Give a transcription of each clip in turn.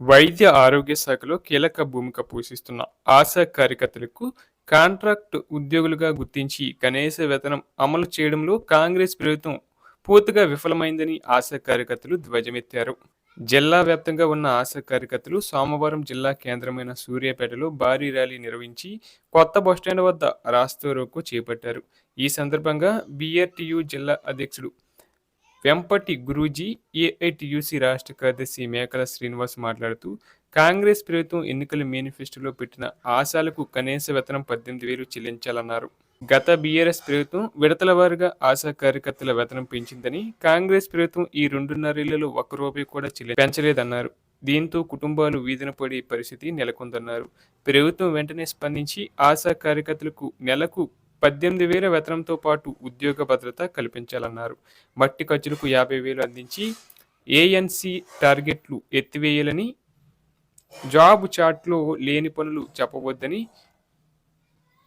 వైద్య ఆరోగ్య శాఖలో కీలక భూమిక పోషిస్తున్న ఆశా కార్యకర్తలకు కాంట్రాక్ట్ ఉద్యోగులుగా గుర్తించి కనీస వేతనం అమలు చేయడంలో కాంగ్రెస్ ప్రభుత్వం పూర్తిగా విఫలమైందని ఆశా కార్యకర్తలు ధ్వజమెత్తారు. జిల్లా వ్యాప్తంగా ఉన్న ఆశా కార్యకర్తలు సోమవారం జిల్లా కేంద్రమైన సూర్యాపేటలో భారీ ర్యాలీ నిర్వహించి కొత్త బస్టాండ్ వద్ద రాస్తారోకో చేపట్టారు. ఈ సందర్భంగా బీఆర్టీయూ జిల్లా అధ్యక్షుడు వెంపటి గురూజీ, ఏఐటీయూసీ రాష్ట్ర కార్యదర్శి మేకల శ్రీనివాస్ మాట్లాడుతూ, కాంగ్రెస్ ప్రభుత్వం ఎన్నికల మేనిఫెస్టోలో పెట్టిన ఆశాలకు కనీస వేతనం 18,000 చెల్లించాలన్నారు. గత బీఆర్ఎస్ ప్రభుత్వం విడతల వారీగా ఆశా కార్యకర్తల వేతనం పెంచిందని, కాంగ్రెస్ ప్రభుత్వం ఈ 2.5 ఏళ్లలో ఒక్క రూపాయి కూడా పెంచలేదన్నారు. దీంతో కుటుంబాలు వీధిన పడే పరిస్థితి నెలకొందన్నారు. ప్రభుత్వం వెంటనే స్పందించి ఆశా కార్యకర్తలకు నెలకు 18,000 వేతనంతో పాటు ఉద్యోగ భద్రత కల్పించాలన్నారు. మట్టి ఖర్చులకు 50,000 అందించి ఏఎన్సీ టార్గెట్లు ఎత్తివేయాలని, జాబ్ చార్ట్లో లేని పనులు చెప్పవద్దని,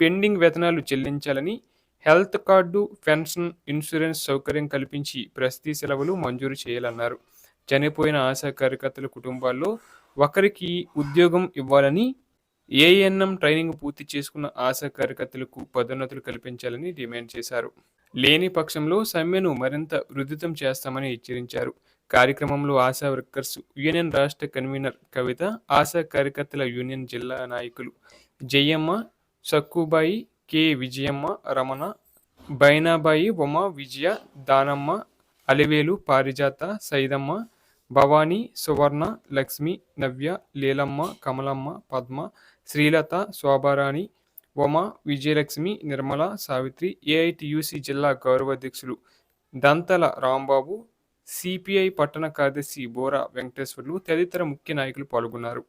పెండింగ్ వేతనాలు చెల్లించాలని, హెల్త్ కార్డు, పెన్షన్, ఇన్సూరెన్స్ సౌకర్యం కల్పించి ప్రసూతి సెలవులు మంజూరు చేయాలన్నారు. చనిపోయిన ఆశా కార్యకర్తల కుటుంబాల్లో ఒకరికి ఉద్యోగం ఇవ్వాలని, ఏఎన్ఎం ట్రైనింగ్ పూర్తి చేసుకున్న ఆశా కార్యకర్తలకు పదోన్నతులు కల్పించాలని డిమాండ్ చేశారు. లేని పక్షంలో సమ్మెను మరింత ఉధృతం చేస్తామని హెచ్చరించారు. కార్యక్రమంలో ఆశా వర్కర్స్ యూనియన్ రాష్ట్ర కన్వీనర్ కవిత, ఆశా కార్యకర్తల యూనియన్ జిల్లా నాయకులు జయమ్మ, సక్కుబాయి, కె విజయమ్మ, రమణ, బైనాబాయి, ఉమ, విజయ, దానమ్మ, అలివేలు, పారిజాత, సైదమ్మ, భవానీ, సువర్ణ, లక్ష్మి, నవ్య, లీలమ్మ, కమలమ్మ, పద్మ, శ్రీలత, శోభారాణి, ఉమ, విజయలక్ష్మి, నిర్మల, సావిత్రి, ఏఐటీయూసీ జిల్లా గౌరవ అధ్యక్షులు దంతల రాంబాబు, సిపిఐ పట్టణ కార్యదర్శి బోరా వెంకటేశ్వర్లు తదితర ముఖ్య నాయకులు పాల్గొన్నారు.